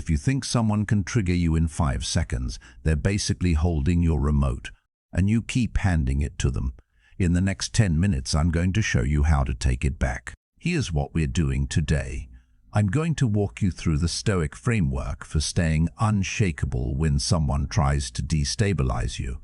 If you think someone can trigger you in 5 seconds, they're basically holding your remote, and you keep handing it to them. In the next 10 minutes, I'm going to show you how to take it back. Here's what we're doing today. I'm going to walk you through the Stoic framework for staying unshakable when someone tries to destabilize you.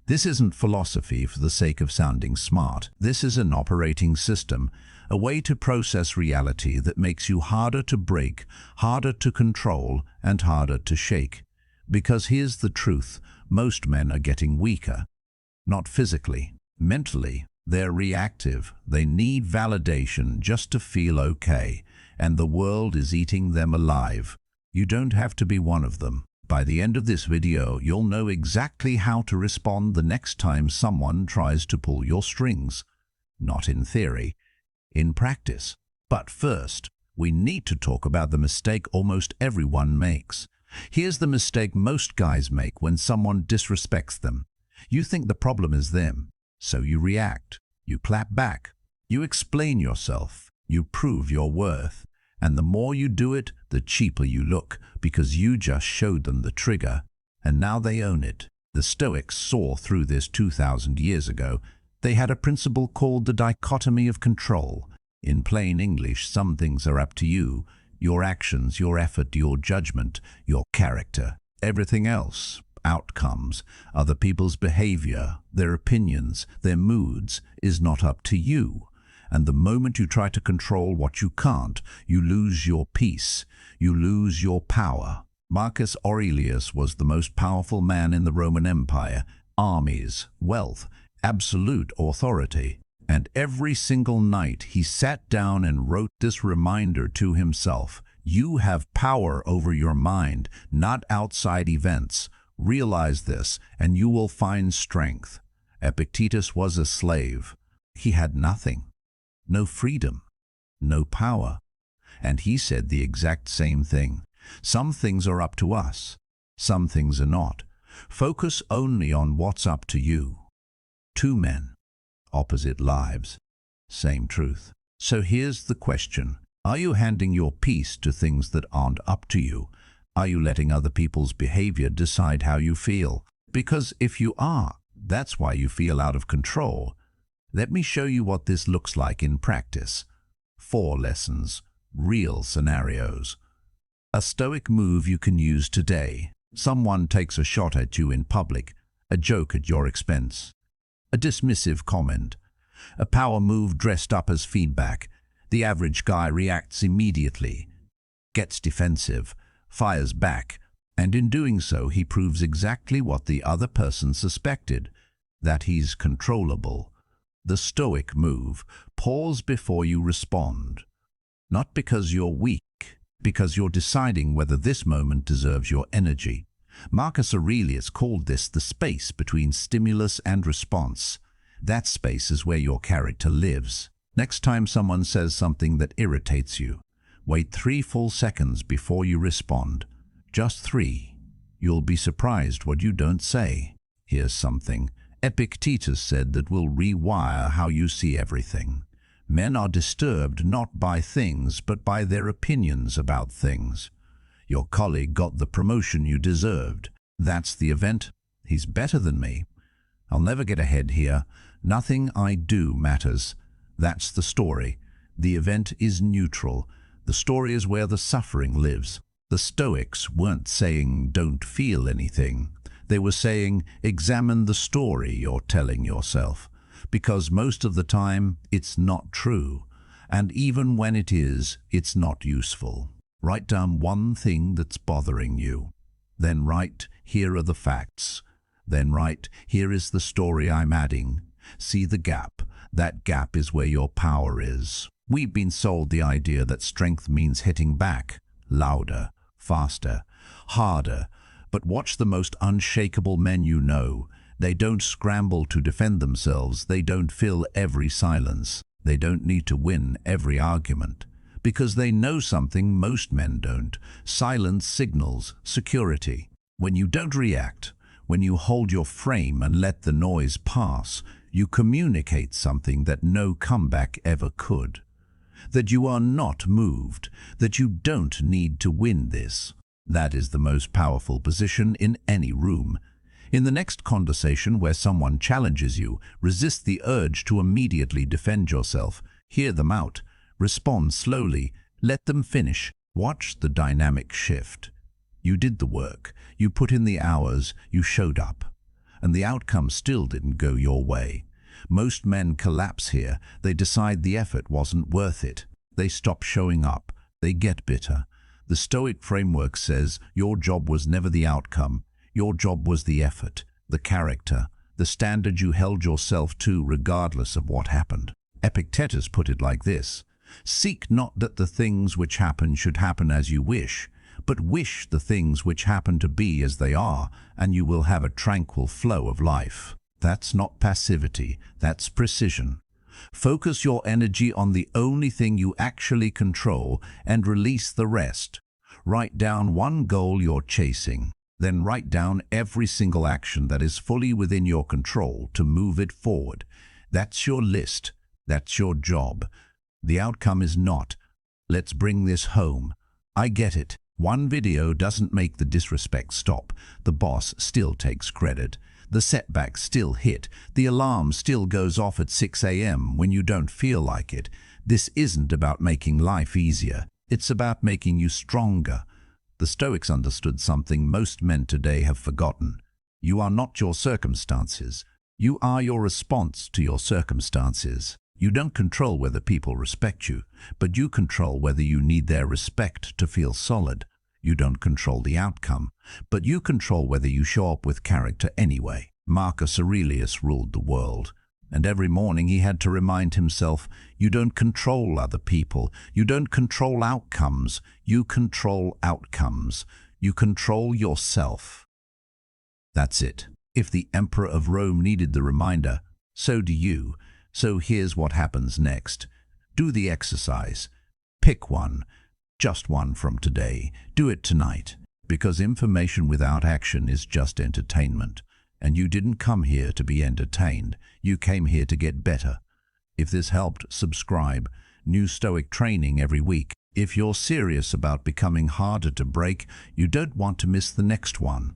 This isn't philosophy for the sake of sounding smart. This is an operating system, a way to process reality that makes you harder to break, harder to control, and harder to shake. Because here's the truth, most men are getting weaker. Not physically, mentally. They're reactive. They need validation just to feel okay, and the world is eating them alive. You don't have to be one of them. By the end of this video, you'll know exactly how to respond the next time someone tries to pull your strings. Not in theory, in practice. But first, we need to talk about the mistake almost everyone makes. Here's the mistake most guys make when someone disrespects them. You think the problem is them, so you react. You clap back. You explain yourself. You prove your worth. And the more you do it, the cheaper you look, because you just showed them the trigger, and now they own it. The Stoics saw through this 2,000 years ago. They had a principle called the dichotomy of control. In plain English, some things are up to you, your actions, your effort, your judgment, your character. Everything else, outcomes, other people's behavior, their opinions, their moods, is not up to you. And the moment you try to control what you can't, you lose your peace, you lose your power. Marcus Aurelius was the most powerful man in the Roman Empire. Armies, wealth, absolute authority. And every single night he sat down and wrote this reminder to himself: you have power over your mind, not outside events. Realize this, and you will find strength. Epictetus was a slave. He had nothing. No freedom, no power. And he said the exact same thing. Some things are up to us, some things are not. Focus only on what's up to you. Two men, opposite lives, same truth. So here's the question. Are you handing your peace to things that aren't up to you? Are you letting other people's behavior decide how you feel? Because if you are, that's why you feel out of control. Let me show you what this looks like in practice. 4 lessons, real scenarios. A Stoic move you can use today. Someone takes a shot at you in public, a joke at your expense, a dismissive comment, a power move dressed up as feedback. The average guy reacts immediately, gets defensive, fires back, and in doing so he proves exactly what the other person suspected, that he's controllable. The Stoic move: pause before you respond. Not because you're weak, because you're deciding whether this moment deserves your energy. Marcus Aurelius called this the space between stimulus and response. That space is where your character lives. Next time someone says something that irritates you, wait 3 full seconds before you respond. Just 3. You'll be surprised what you don't say. Here's something Epictetus said that will rewire how you see everything. Men are disturbed not by things, but by their opinions about things. Your colleague got the promotion you deserved. That's the event. He's better than me. I'll never get ahead here. Nothing I do matters. That's the story. The event is neutral. The story is where the suffering lives. The Stoics weren't saying don't feel anything. They were saying, examine the story you're telling yourself, because most of the time it's not true, and even when it is, it's not useful. Write down one thing that's bothering you. Then write, here are the facts. Then write, here is the story I'm adding. See the gap. That gap is where your power is. We've been sold the idea that strength means hitting back, louder, faster, harder. But watch the most unshakable men you know. They don't scramble to defend themselves. They don't fill every silence. They don't need to win every argument. Because they know something most men don't. Silence signals security. When you don't react, when you hold your frame and let the noise pass, you communicate something that no comeback ever could. That you are not moved, that you don't need to win this. That is the most powerful position in any room. In the next conversation where someone challenges you, resist the urge to immediately defend yourself. Hear them out. Respond slowly. Let them finish. Watch the dynamic shift. You did the work. You put in the hours. You showed up. And the outcome still didn't go your way. Most men collapse here. They decide the effort wasn't worth it. They stop showing up. They get bitter. The Stoic framework says your job was never the outcome. Your job was the effort, the character, the standard you held yourself to regardless of what happened. Epictetus put it like this: seek not that the things which happen should happen as you wish, but wish the things which happen to be as they are, and you will have a tranquil flow of life. That's not passivity, that's precision. Focus your energy on the only thing you actually control and release the rest. Write down one goal you're chasing. Then write down every single action that is fully within your control to move it forward. That's your list. That's your job. The outcome is not, let's bring this home. I get it. One video doesn't make the disrespect stop. The boss still takes credit. The setback still hit. The alarm still goes off at 6 a.m. when you don't feel like it. This isn't about making life easier. It's about making you stronger. The Stoics understood something most men today have forgotten. You are not your circumstances. You are your response to your circumstances. You don't control whether people respect you, but you control whether you need their respect to feel solid. You don't control the outcome, but you control whether you show up with character anyway. Marcus Aurelius ruled the world, and every morning he had to remind himself, you don't control other people, you don't control outcomes, you control outcomes. You control yourself. That's it. If the Emperor of Rome needed the reminder, so do you. So here's what happens next. Do the exercise. Pick one. Just one from today. Do it tonight. Because information without action is just entertainment. And you didn't come here to be entertained. You came here to get better. If this helped, subscribe. New Stoic training every week. If you're serious about becoming harder to break, you don't want to miss the next one.